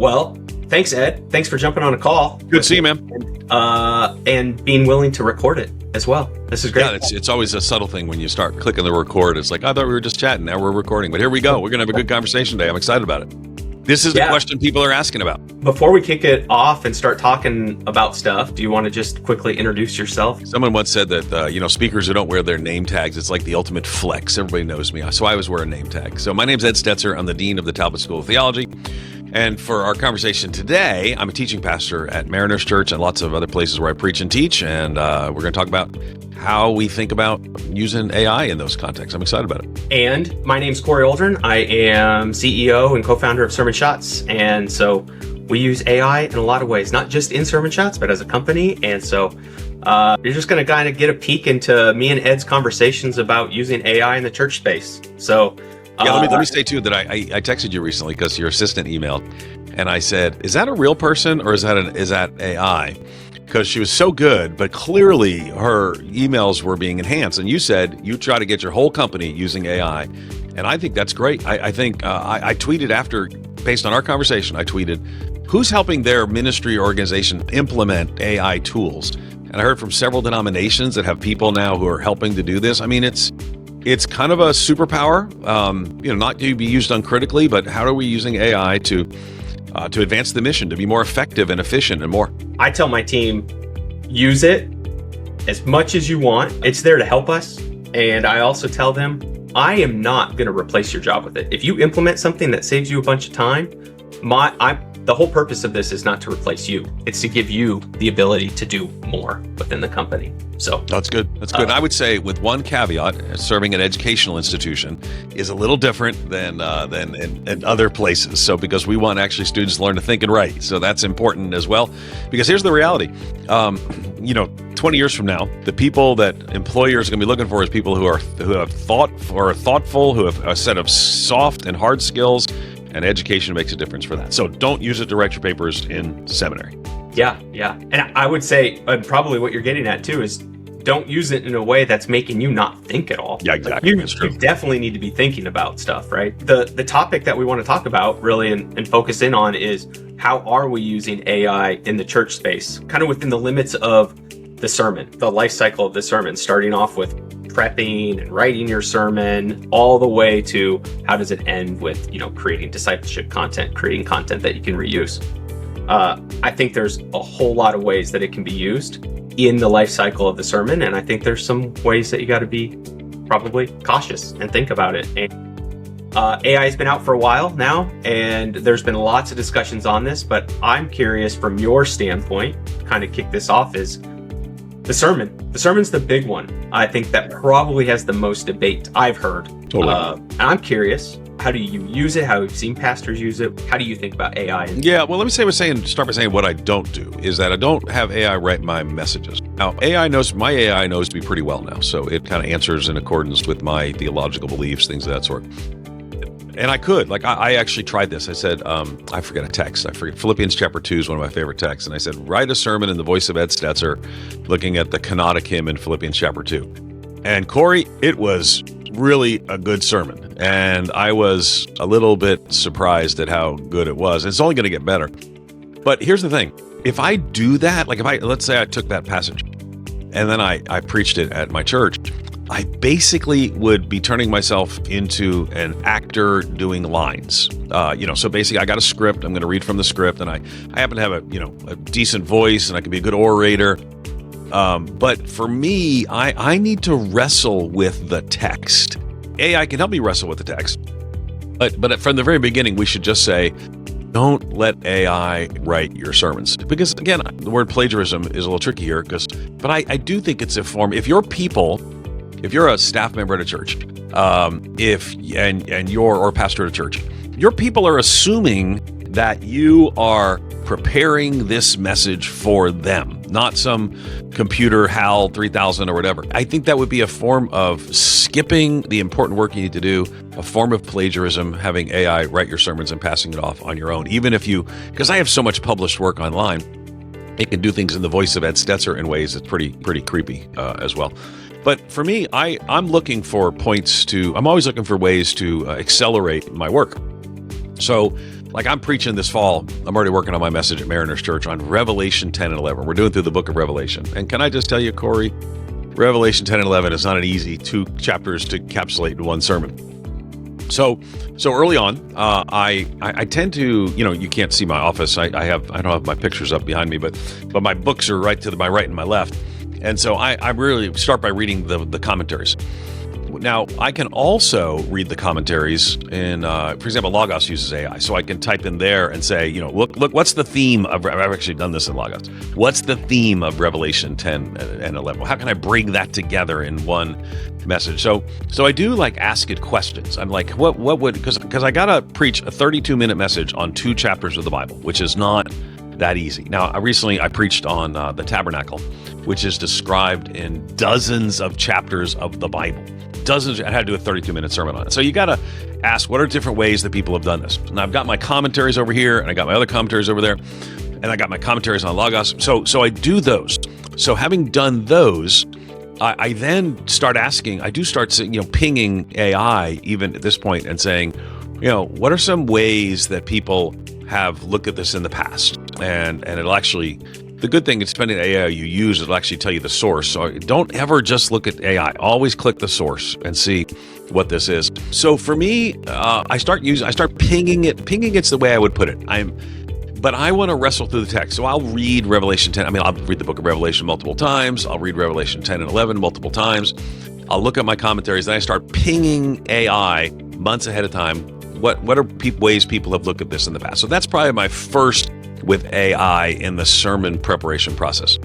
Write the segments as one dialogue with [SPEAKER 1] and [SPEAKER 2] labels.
[SPEAKER 1] Well, thanks, Ed. Thanks for jumping on a call.
[SPEAKER 2] Good to see you, man.
[SPEAKER 1] And being willing to record it as well. This is great.
[SPEAKER 2] Yeah, it's always a subtle thing when you start clicking the record. It's like, I thought we were just chatting. Now we're recording. But here we go. We're going to have a good conversation today. I'm excited about it. This is the question people are asking about.
[SPEAKER 1] Before we kick it off and start talking about stuff, do you want to just quickly introduce yourself?
[SPEAKER 2] Someone once said that, speakers who don't wear their name tags, it's like the ultimate flex. Everybody knows me. So I always wear a name tag. So my name's Ed Stetzer. I'm the Dean of the Talbot School of Theology. And for our conversation today, I'm a teaching pastor at Mariners Church and lots of other places where I preach and teach. And we're going to talk about how we think about using AI in those contexts. I'm excited about it.
[SPEAKER 1] And my name's Corey Alderin. I am CEO and co-founder of Sermon Shots. And so we use AI in a lot of ways, not just in Sermon Shots, but as a company. And so you're just going to kind of get a peek into me and Ed's conversations about using AI in the church space. So
[SPEAKER 2] let me say too that I texted you recently because your assistant emailed, and I said, "Is that a real person or is that AI?" Because she was so good, but clearly her emails were being enhanced. And you said you try to get your whole company using AI, and I think that's great. I think I tweeted after, based on our conversation, I tweeted, "Who's helping their ministry or organization implement AI tools?" And I heard from several denominations that have people now who are helping to do this. I mean, it's kind of a superpower, not to be used uncritically, but how are we using AI to advance the mission, to be more effective and efficient and more?
[SPEAKER 1] I tell my team, use it as much as you want. It's there to help us. And I also tell them, I am not going to replace your job with it. If you implement something that saves you a bunch of time, the whole purpose of this is not to replace you. It's to give you the ability to do more within the company. So
[SPEAKER 2] that's good. That's good. I would say with one caveat, serving an educational institution is a little different than in other places. So because we want actually students to learn to think and write. So that's important as well. Because here's the reality. 20 years from now, the people that employers are going to be looking for is people who have thoughtful, who have a set of soft and hard skills. And education makes a difference for that. So don't use it to write your papers in seminary.
[SPEAKER 1] Yeah. And I would say, probably what you're getting at too, is don't use it in a way that's making you not think at all.
[SPEAKER 2] Yeah, exactly.
[SPEAKER 1] That's true. You definitely need to be thinking about stuff, right? The topic that we want to talk about really and focus in on is how are we using AI in the church space, kind of within the limits of the sermon, the life cycle of the sermon, starting off with prepping and writing your sermon, all the way to how does it end with, creating discipleship content, creating content that you can reuse. I think there's a whole lot of ways that it can be used in the life cycle of the sermon. And I think there's some ways that you got to be probably cautious and think about it. And AI has been out for a while now, and there's been lots of discussions on this, but I'm curious from your standpoint, kind of kick this off, is the sermon. The sermon's the big one. I think that probably has the most debate I've heard.
[SPEAKER 2] Totally.
[SPEAKER 1] And I'm curious, how do you use it? How have you seen pastors use it? How do you think about AI?
[SPEAKER 2] Yeah, well, let me start by saying what I don't do is that I don't have AI write my messages. Now, my AI knows me pretty well now, so it kind of answers in accordance with my theological beliefs, things of that sort. And I could, I actually tried this. I said, I forget a text. Philippians chapter 2 is one of my favorite texts. And I said, write a sermon in the voice of Ed Stetzer, looking at the canonic hymn in Philippians chapter 2. And Corey, it was really a good sermon. And I was a little bit surprised at how good it was. It's only going to get better. But here's the thing. If I do that, let's say I took that passage and then I preached it at my church, I basically would be turning myself into an actor doing lines. So basically I got a script, I'm going to read from the script, and I happen to have a decent voice and I can be a good orator. But for me, I need to wrestle with the text. AI can help me wrestle with the text. But from the very beginning, we should just say, don't let AI write your sermons. Because again, the word plagiarism is a little tricky here, but I do think it's a form. If you're a staff member at a church, or pastor at a church, your people are assuming that you are preparing this message for them, not some computer HAL 3000 or whatever. I think that would be a form of skipping the important work you need to do, a form of plagiarism, having AI write your sermons and passing it off on your own. Even if because I have so much published work online, it can do things in the voice of Ed Stetzer in ways that's pretty creepy as well. But for me, I'm always looking for ways to accelerate my work. So Like I'm preaching this fall, I'm already working on my message at Mariners Church on Revelation 10 and 11. We're doing through the book of Revelation. And can I just tell you, Corey, Revelation 10 and 11 is not an easy 2 chapters to encapsulate in one sermon. So early on, I tend to, you can't see my office. I don't have my pictures up behind me, but my books are right to my right and my left. And so I really start by reading the commentaries. Now, I can also read the commentaries in, for example, Logos uses AI. So I can type in there and say, look, what's the theme of, I've actually done this in Logos. What's the theme of Revelation 10 and 11? How can I bring that together in one message? So I do like ask it questions. I'm like, what would, because I got to preach a 32-minute message on 2 chapters of the Bible, which is not that easy. Now, I preached on the tabernacle, which is described in dozens of chapters of the Bible. I had to do a 32-minute sermon on it. So you got to ask, what are different ways that people have done this? And I've got my commentaries over here, and I got my other commentaries over there, and I got my commentaries on Logos. So I do those. So having done those, I then start asking, pinging AI even at this point and saying, what are some ways that people have looked at this in the past? And it'll actually, the good thing is depending on the AI you use, it'll actually tell you the source. So don't ever just look at AI. Always click the source and see what this is. So for me, I start pinging it. Pinging it's the way I would put it. But I want to wrestle through the text. So I'll read Revelation 10. I'll read the book of Revelation multiple times. I'll read Revelation 10 and 11 multiple times. I'll look at my commentaries, and I start pinging AI months ahead of time. What are ways people have looked at this in the past? So that's probably my first with AI in the sermon preparation process.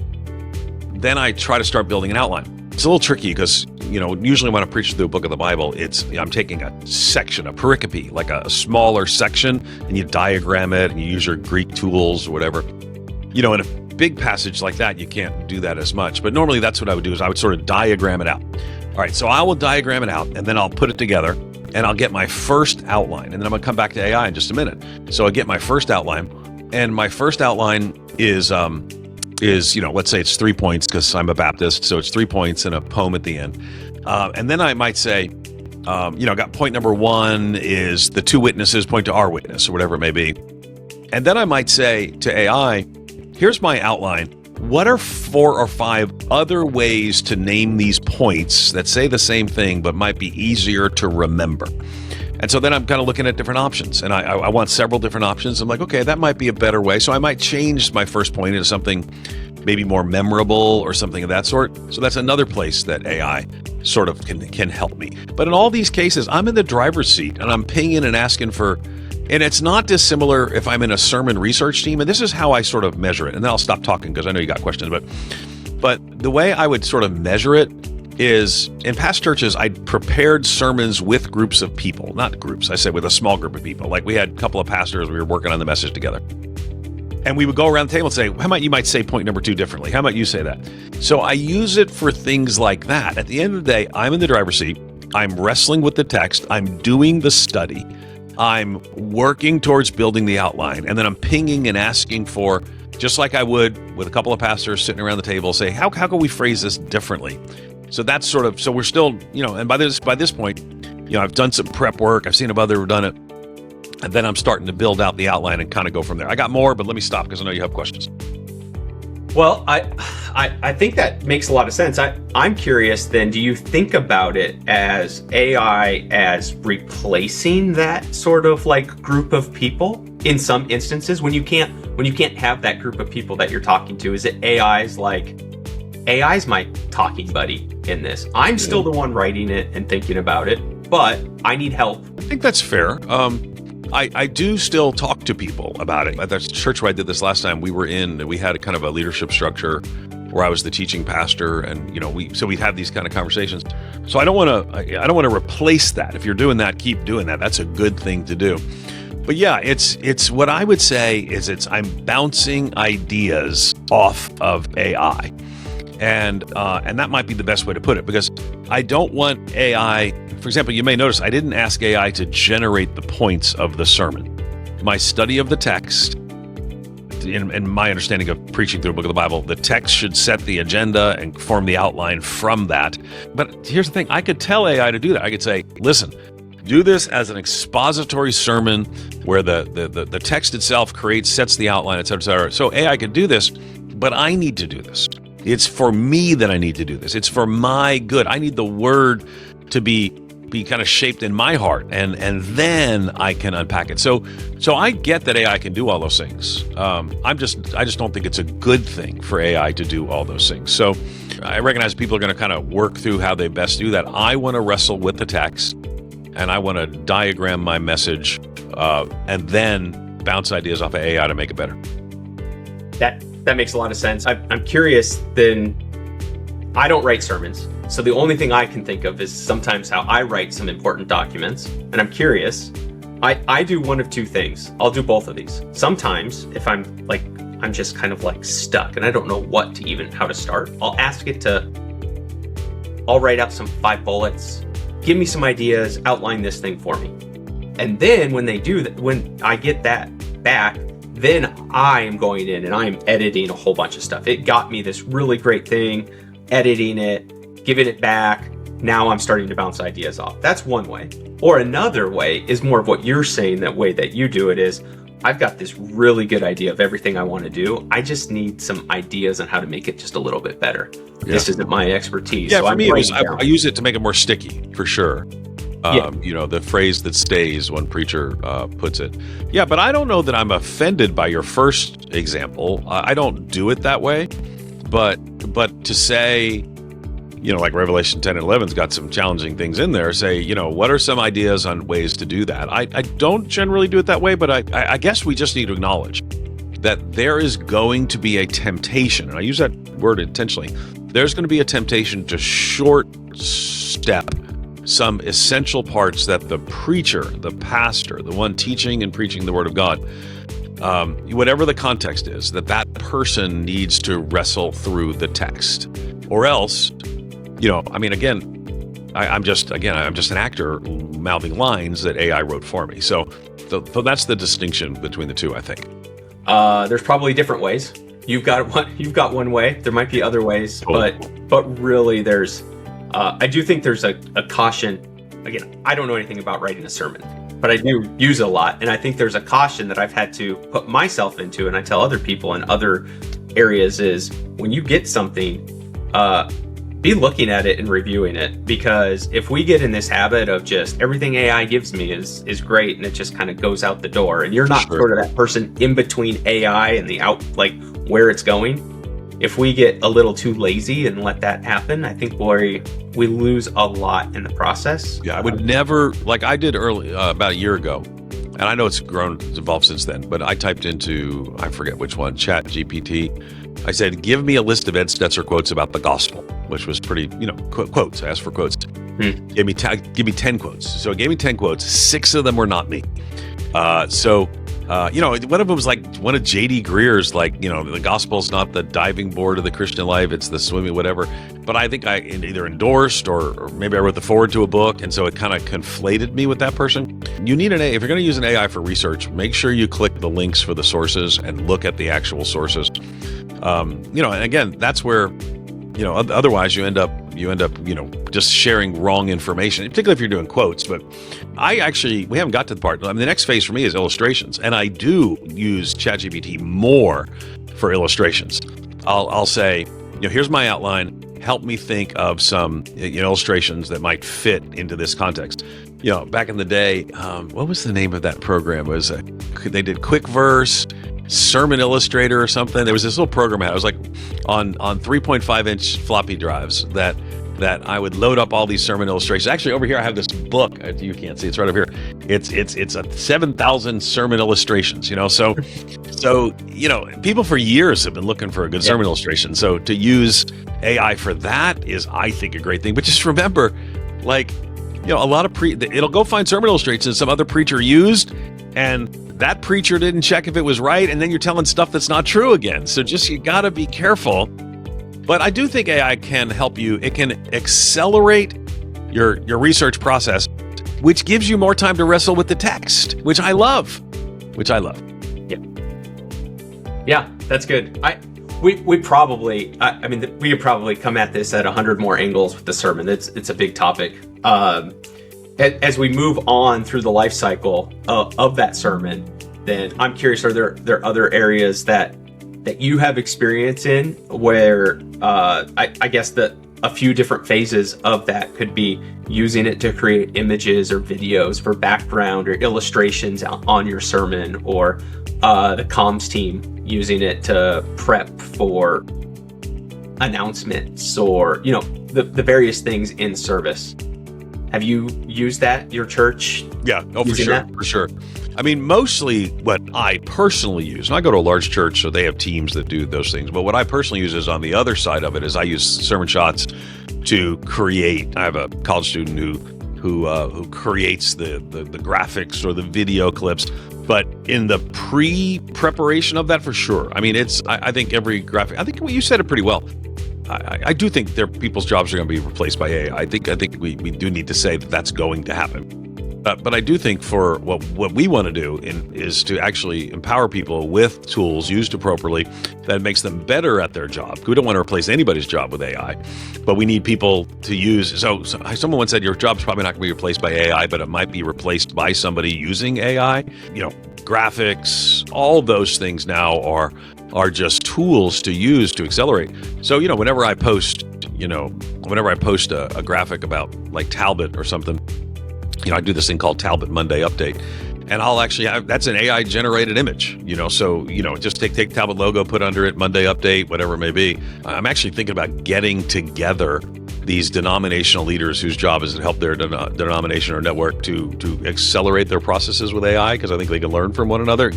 [SPEAKER 2] Then I try to start building an outline. It's a little tricky because, usually when I preach through a book of the Bible, I'm taking a section, a pericope, like a smaller section, and you diagram it and you use your Greek tools or whatever. In a big passage like that, you can't do that as much. But normally that's what I would do is I would sort of diagram it out. All right, so I will diagram it out and then I'll put it together and I'll get my first outline. And then I'm going to come back to AI in just a minute. So I get my first outline. And my first outline is let's say it's 3 points because I'm a Baptist, so it's 3 points and a poem at the end. And then I might say, I got point number 1 is the 2 witnesses point to our witness or whatever it may be. And then I might say to AI, here's my outline. What are 4 or 5 other ways to name these points that say the same thing but might be easier to remember? And so then I'm kind of looking at different options, and I want several different options. I'm like, okay, that might be a better way. So I might change my first point into something maybe more memorable or something of that sort. So that's another place that AI sort of can help me. But in all these cases, I'm in the driver's seat, and I'm pinging and asking for, and it's not dissimilar if I'm in a sermon research team. And this is how I sort of measure it. And then I'll stop talking because I know you got questions. But the way I would sort of measure it is in past churches, I prepared sermons with groups of people, not groups. I said with a small group of people. Like we had a couple of pastors, we were working on the message together. And we would go around the table and say, you might say point number 2 differently? How about you say that? So I use it for things like that. At the end of the day, I'm in the driver's seat. I'm wrestling with the text. I'm doing the study. I'm working towards building the outline. And then I'm pinging and asking for, just like I would with a couple of pastors sitting around the table, say, how can we phrase this differently? So that's sort of, so we're still, and by this point, I've done some prep work. I've seen if others have done it. And then I'm starting to build out the outline and kind of go from there. I got more, but let me stop because I know you have questions.
[SPEAKER 1] Well, I think that makes a lot of sense. I'm curious then, do you think about it as AI as replacing that sort of like group of people in some instances when you can't have that group of people that you're talking to? Is it AI's my talking buddy in this? I'm still the one writing it and thinking about it, but I need help.
[SPEAKER 2] I think that's fair. I do still talk to people about it. At the church where I did this last time, we had a kind of a leadership structure where I was the teaching pastor, and we'd have these kind of conversations. So I don't want to replace that. If you're doing that, keep doing that. That's a good thing to do. But yeah, it's what I would say is I'm bouncing ideas off of AI. And that might be the best way to put it, because I don't want AI. For example, you may notice I didn't ask AI to generate the points of the sermon. My study of the text, in my understanding of preaching through a book of the Bible, the text should set the agenda and form the outline from that. But here's the thing. I could tell AI to do that. I could say, listen, Do this as an expository sermon where the text itself sets the outline, et cetera, et cetera. So AI can do this, but I need to do this. It's for me that I need to do this. It's for my good. I need the word to be kind of shaped in my heart, and then I can unpack it. So I get that AI can do all those things. I just don't think it's a good thing for AI to do all those things. So I recognize people are going to kind of work through how they best do that. I want to wrestle with the text, and I want to diagram my message, and then bounce ideas off of AI to make it better.
[SPEAKER 1] That makes a lot of sense. I'm curious then. I don't write sermons, so the only thing I can think of is sometimes how I write some important documents, and I'm curious. I do one of two things. I'll do both of these. Sometimes if I'm just kind of like stuck and I don't know how to start, I'll write out some 5 bullets, give me some ideas, outline this thing for me. And then when they do that, when I get that back, then I am going in and I'm editing a whole bunch of stuff. It got me this really great thing, editing it, giving it back. Now I'm starting to bounce ideas off. That's one way. Or another way is more of what you're saying, that way that you do it is, I've got this really good idea of everything I want to do. I just need some ideas on how to make it just a little bit better. Yeah. This isn't my expertise.
[SPEAKER 2] Yeah, so for me, I use it to make it more sticky, for sure. The phrase that stays, one preacher puts it. Yeah, but I don't know that I'm offended by your first example. I don't do it that way. But to say, like Revelation 10 and 11's got some challenging things in there, say, what are some ideas on ways to do that? I don't generally do it that way, but I guess we just need to acknowledge that there is going to be a temptation, and I use that word intentionally, there's going to be a temptation to short step some essential parts that the preacher, the pastor, the one teaching and preaching the Word of God, whatever the context is, that person needs to wrestle through the text. Or else, I'm just an actor mouthing lines that AI wrote for me. So that's the distinction between the two, I think.
[SPEAKER 1] There's probably different ways. You've got one way. There might be other ways, but really there's I do think there's a caution. Again, I don't know anything about writing a sermon, but I do use it a lot. And I think there's a caution that I've had to put myself into, and I tell other people in other areas, is when you get something, be looking at it and reviewing it. Because if we get in this habit of just everything AI gives me is great, and it just kind of goes out the door, and you're not sort of that person in between AI and the out, like where it's going. If we get a little too lazy and let that happen, I think we lose a lot in the process.
[SPEAKER 2] Yeah, I would never, like I did early, about a year ago, and I know it's evolved since then, but I typed into, I forget which one, Chat GPT. I said, give me a list of Ed Stetzer quotes about the gospel, which was pretty, quotes. I asked for quotes. Give me 10 quotes. So it gave me 10 quotes. 6 of them were not me. One of them was like one of J.D. Greer's, the gospel's not the diving board of the Christian life, it's the swimming, whatever. But I think I either endorsed or maybe I wrote the foreword to a book, and so it kind of conflated me with that person. You need if you're going to use an AI for research, make sure you click the links for the sources and look at the actual sources. And again, that's where, otherwise you end up, just sharing wrong information, particularly if you're doing quotes. But we haven't got to the part. I mean, the next phase for me is illustrations. And I do use ChatGPT more for illustrations. I'll say, here's my outline. Help me think of some illustrations that might fit into this context. Back in the day, what was the name of that program? It was they did Quick Verse, Sermon Illustrator or something. There was this little program I was like on 3.5-inch floppy drives that I would load up all these sermon illustrations. Actually, over here I have this book. You can't see, it's right over here. It's a 7,000 sermon illustrations. So people for years have been looking for a good sermon illustration. So to use AI for that is, I think, a great thing. But just remember, a lot of it'll go find sermon illustrations some other preacher used, and that preacher didn't check if it was right, and then you're telling stuff that's not true again. So you got to be careful. But I do think AI can help you. It can accelerate your research process, which gives you more time to wrestle with the text, which I love.
[SPEAKER 1] Yeah, that's good. We could probably come at this at 100 more angles with the sermon. It's a big topic. as we move on through the life cycle of that sermon, then I'm curious, are there other areas that you have experience in where I guess that a few different phases of that could be using it to create images or videos for background or illustrations on your sermon, or the comms team using it to prep for announcements, or the various things in service. Have you used that, your church?
[SPEAKER 2] Yeah, for sure. I mean, mostly what I personally use, and I go to a large church, so they have teams that do those things, but what I personally use is on the other side of it is I use sermon shots to create. I have a college student who creates the graphics or the video clips, but in the pre-preparation of that, for sure. I mean, I think every graphic, I think you said it pretty well. I do think people's jobs are going to be replaced by AI. I think we do need to say that that's going to happen. But I do think for what we want to do is to actually empower people with tools used appropriately that makes them better at their job. We don't want to replace anybody's job with AI, but we need people to use. So someone once said your job's probably not going to be replaced by AI, but it might be replaced by somebody using AI. Graphics, all those things now are just tools to use to accelerate. So whenever I post a graphic about like Talbot or something. I do this thing called Talbot Monday Update, and I'll actually have, that's an AI generated image, so just take Talbot logo, put under it Monday Update, whatever it may be. I'm actually thinking about getting together these denominational leaders whose job is to help their denomination or network to accelerate their processes with AI, because I think they can learn from one another.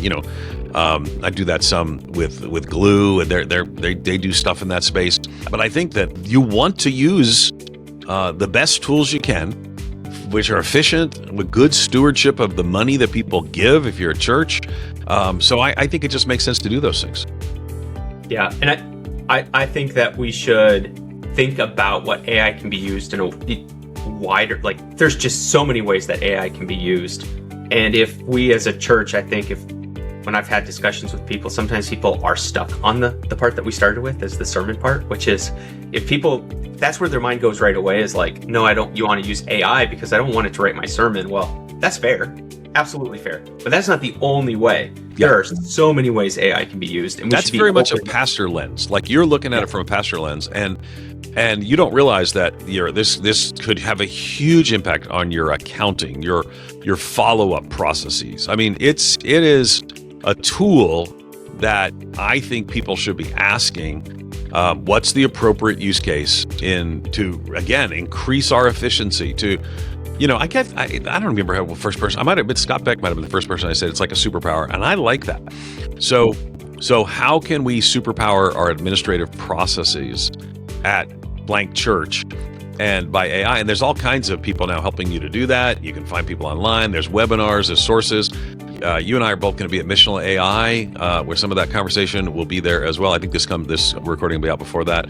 [SPEAKER 2] I do that some with Glue, and they do stuff in that space. But I think that you want to use the best tools you can, which are efficient, with good stewardship of the money that people give if you're a church. So I think it just makes sense to do those things.
[SPEAKER 1] Yeah, and I think that we should think about what AI can be used in a wider, there's just so many ways that AI can be used. And if we as a church, I think when I've had discussions with people, sometimes people are stuck on the part that we started with as the sermon part, which is that's where their mind goes right away, is like, no, you want to use AI because I don't want it to write my sermon. Well, that's fair. Absolutely fair. But that's not the only way.
[SPEAKER 2] Yeah.
[SPEAKER 1] There are so many ways AI can be used. And
[SPEAKER 2] that's very much a pastor lens. Like, you're looking at it from a pastor lens, and you don't realize that this could have a huge impact on your accounting, your follow-up processes. I mean, it is a tool that I think people should be asking, what's the appropriate use case to again increase our efficiency? I don't remember how the first person. I might have been Scott Beck. Might have been the first person I said it's like a superpower, and I like that. So how can we superpower our administrative processes at blank church and by AI? And there's all kinds of people now helping you to do that. You can find people online. There's webinars, there's sources. You and I are both going to be at Missional AI, where some of that conversation will be there as well. I think this recording will be out before that.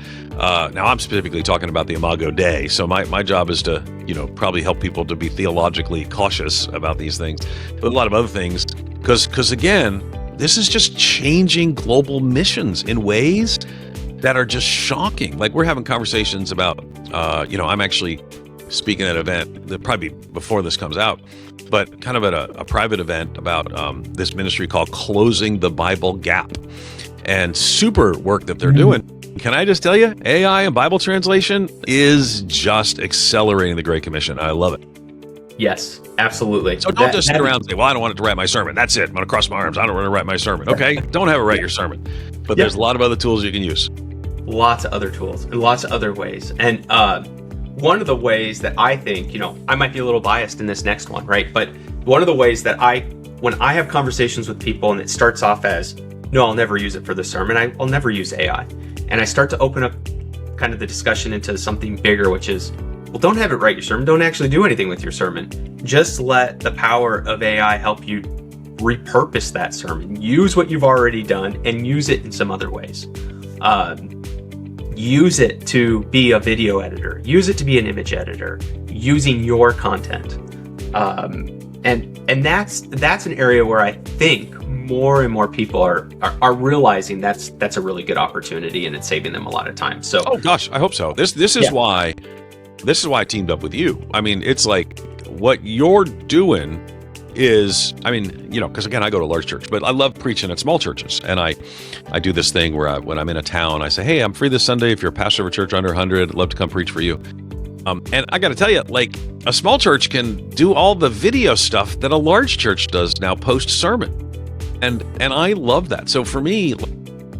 [SPEAKER 2] Now, I'm specifically talking about the Imago Dei, so my job is to, probably help people to be theologically cautious about these things, but a lot of other things, because again, this is just changing global missions in ways that are just shocking. Like, we're having conversations about, I'm actually speaking at an event that probably before this comes out, but kind of at a private event about this ministry called Closing the Bible Gap, and super work that they're doing. Can I just tell you, AI and Bible translation is just accelerating the Great Commission. I love it.
[SPEAKER 1] Yes, absolutely.
[SPEAKER 2] So don't just sit around and say, well, I don't want it to write my sermon. That's it. I'm going to cross my arms. I don't want to write my sermon. Okay, don't have it write your sermon. But there's a lot of other tools you can use.
[SPEAKER 1] Lots of other tools and lots of other ways. And one of the ways that I think, I might be a little biased in this next one, right? But one of the ways that when I have conversations with people and it starts off as, no, I'll never use it for the sermon, I'll never use AI. And I start to open up kind of the discussion into something bigger, which is, well, don't have it write your sermon. Don't actually do anything with your sermon. Just let the power of AI help you repurpose that sermon. Use what you've already done and use it in some other ways. Use it to be a video editor. Use it to be an image editor, using your content. And that's an area where I think more and more people are realizing that's a really good opportunity, and it's saving them a lot of time. So,
[SPEAKER 2] oh gosh, I hope so. This is why I teamed up with you. I mean, it's like what you're doing is, because again, I go to a large church, but I love preaching at small churches. And I do this thing where when I'm in a town, I say, hey, I'm free this Sunday. If you're a pastor of a church under 100, I'd love to come preach for you. And I got to tell you, like, a small church can do all the video stuff that a large church does now post-sermon. And I love that. So for me,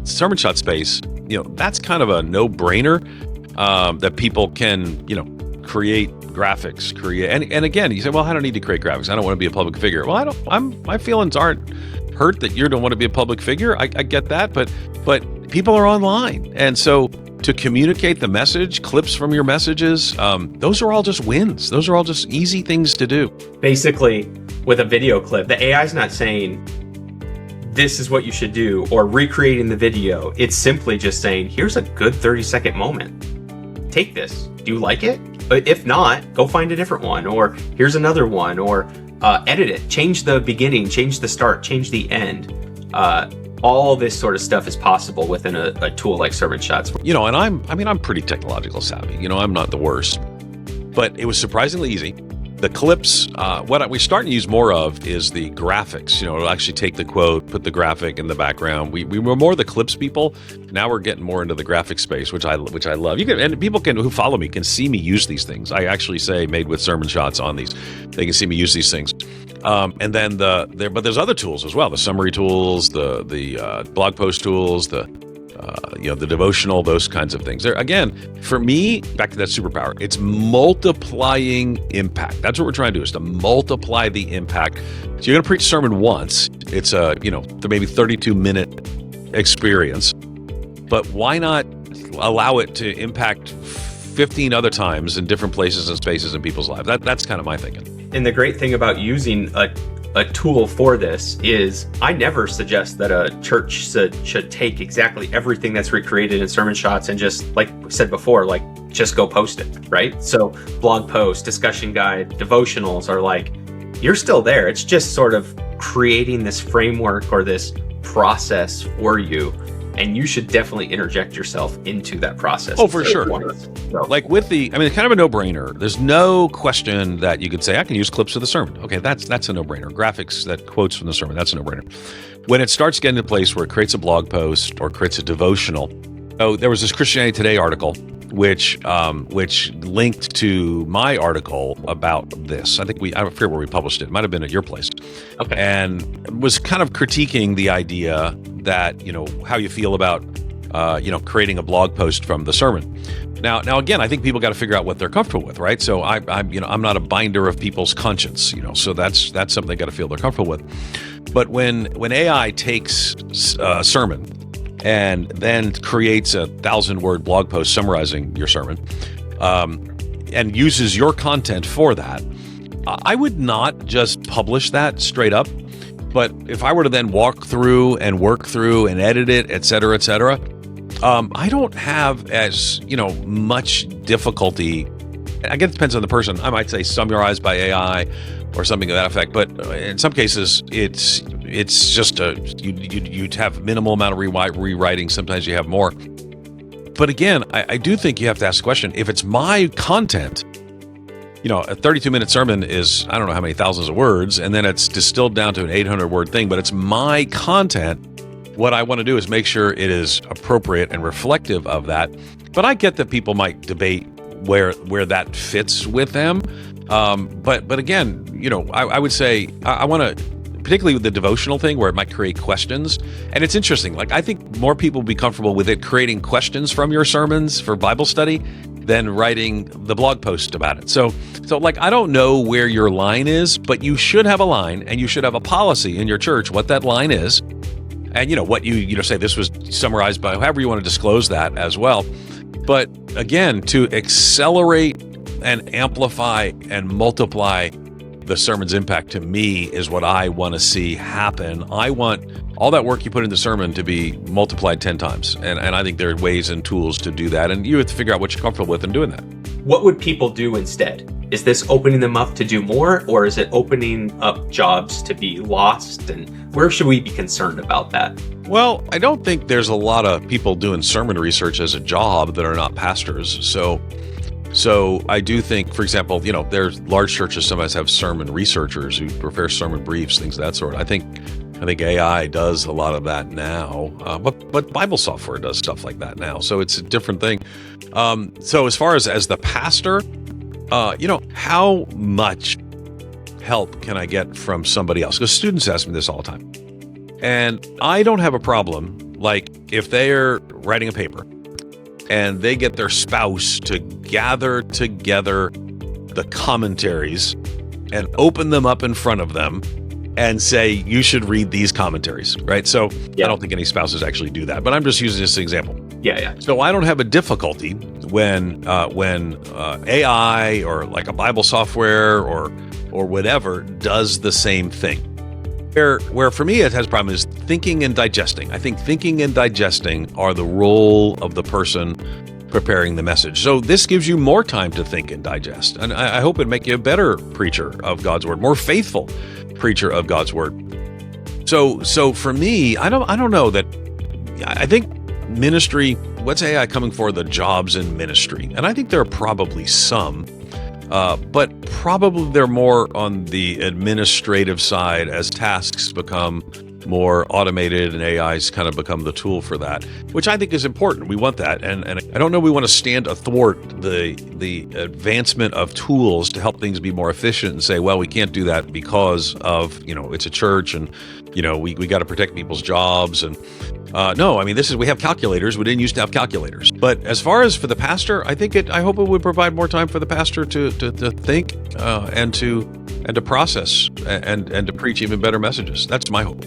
[SPEAKER 2] sermon shot space, that's kind of a no-brainer that people can, create graphics, and again, you say, well, I don't need to create graphics. I don't want to be a public figure. Well, my feelings aren't hurt that you don't want to be a public figure. I get that, but people are online. And so to communicate the message, clips from your messages, those are all just wins. Those are all just easy things to do. Basically,
[SPEAKER 1] with a video clip, the AI is not saying, this is what you should do, or recreating the video. It's simply just saying, here's a good 30-second moment. Take this. Do you like it? If not, go find a different one, or here's another one, or edit it, change the beginning, change the start, change the end. All this sort of stuff is possible within a tool like Sermon Shots.
[SPEAKER 2] And I'm pretty technological savvy. I'm not the worst, but it was surprisingly easy. The clips, what we're starting to use more of is the graphics. It'll actually take the quote, put the graphic in the background. We were more the clips people. Now we're getting more into the graphic space, which I love. And people who follow me can see me use these things. I actually say made with Sermon Shots on these. They can see me use these things. And then but there's other tools as well. The summary tools, the blog post tools, the devotional, those kinds of things. There, again, for me, back to that superpower, it's multiplying impact. That's what we're trying to do, is to multiply the impact. So you're going to preach a sermon once. It's a, maybe 32-minute experience, but why not allow it to impact 15 other times in different places and spaces in people's lives? That's kind of my thinking.
[SPEAKER 1] And the great thing about using a tool for this is I never suggest that a church should take exactly everything that's recreated in Sermon Shots and just, like we said before, just go post it, right? So blog post, discussion guide, devotionals are you're still there. It's just sort of creating this framework or this process for you. And you should definitely interject yourself into that process.
[SPEAKER 2] Oh, for sure. Like with kind of a no-brainer. There's no question that you could say, I can use clips of the sermon. Okay, that's a no-brainer. Graphics, that quotes from the sermon, that's a no-brainer. When it starts getting to a place where it creates a blog post or creates a devotional. Oh, there was this Christianity Today article which linked to my article about this. I forget where we published it. It might have been at your place.
[SPEAKER 1] Okay.
[SPEAKER 2] And was kind of critiquing the idea that, how you feel about, creating a blog post from the sermon. Now again, I think people got to figure out what they're comfortable with, right? So I'm not a binder of people's conscience, so that's something they got to feel they're comfortable with. But when AI takes a sermon and then creates a 1,000-word blog post summarizing your sermon, and uses your content for that, I would not just publish that straight up. But if I were to then walk through and work through and edit it, et cetera, I don't have as, much difficulty. I guess it depends on the person. I might say summarized by AI or something of that effect. But in some cases, it's just you'd have minimal amount of rewriting. Sometimes you have more. But again, I do think you have to ask the question, if it's my content, a 32-minute sermon is, I don't know how many thousands of words, and then it's distilled down to an 800-word thing, but it's my content. What I want to do is make sure it is appropriate and reflective of that. But I get that people might debate where that fits with them. But again, I would say I want to, particularly with the devotional thing where it might create questions. And it's interesting. I think more people will be comfortable with it creating questions from your sermons for Bible study than writing the blog post about it. So I don't know where your line is, but you should have a line and you should have a policy in your church what that line is. And what you say this was summarized by however you want to disclose that as well. But again, to accelerate and amplify and multiply the sermon's impact, to me, is what I want to see happen. I want all that work you put in the sermon to be multiplied 10 times. And I think there are ways and tools to do that. And you have to figure out what you're comfortable with in doing that.
[SPEAKER 1] What would people do instead? Is this opening them up to do more, or is it opening up jobs to be lost? And where should we be concerned about that?
[SPEAKER 2] Well, I don't think there's a lot of people doing sermon research as a job that are not pastors. So So I do think, for example, there's large churches sometimes have sermon researchers who prepare sermon briefs, things of that sort. I think AI does a lot of that now, but Bible software does stuff like that now. So it's a different thing. So as far as the pastor, how much help can I get from somebody else? Because students ask me this all the time. And I don't have a problem, like if they're writing a paper and they get their spouse to gather together the commentaries and open them up in front of them and say, you should read these commentaries, right? So I don't think any spouses actually do that, but I'm just using this as an example.
[SPEAKER 1] Yeah.
[SPEAKER 2] So I don't have a difficulty when AI or like a Bible software or whatever does the same thing. Where for me it has a problem is thinking and digesting. I think thinking and digesting are the role of the person preparing the message. So this gives you more time to think and digest. And I hope it make you a better preacher of God's word, more faithful preacher of God's word. So for me, I don't know that. I think ministry, what's AI coming for? The jobs in ministry. And I think there are probably some, but probably they're more on the administrative side as tasks become more automated and AI's kind of become the tool for that, which I think is important. We want that. And I don't know we want to stand athwart the advancement of tools to help things be more efficient and say, well, we can't do that because of, it's a church and, we got to protect people's jobs. And no, I mean, we have calculators. We didn't used to have calculators. But as far as for the pastor, I hope it would provide more time for the pastor to think and to process and to preach even better messages. That's my hope.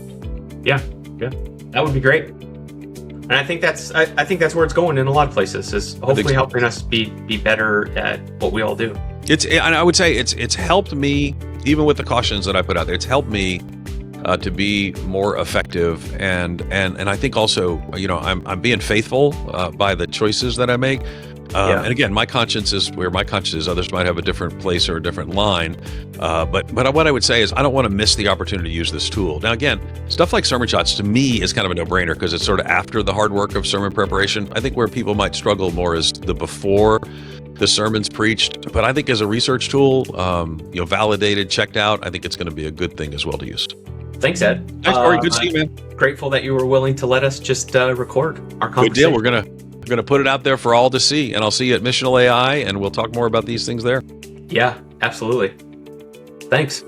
[SPEAKER 1] Yeah, that would be great. And I think that's where it's going in a lot of places, is hopefully helping us be better at what we all do.
[SPEAKER 2] And I would say it's helped me, even with the cautions that I put out there. It's helped me to be more effective, and I think also, I'm being faithful by the choices that I make. And again, my conscience is where my conscience is. Others might have a different place or a different line. But what I would say is I don't want to miss the opportunity to use this tool. Now, again, stuff like sermon shots to me is kind of a no-brainer because it's sort of after the hard work of sermon preparation. I think where people might struggle more is the before the sermon's preached. But I think as a research tool, validated, checked out, I think it's going to be a good thing as well to use.
[SPEAKER 1] Thanks, Ed.
[SPEAKER 2] Thanks, Corey. Good to see you, man.
[SPEAKER 1] Grateful that you were willing to let us just record our conversation.
[SPEAKER 2] Good deal. We're going to put it out there for all to see, and I'll see you at Missional AI, and we'll talk more about these things there.
[SPEAKER 1] Yeah, absolutely. Thanks.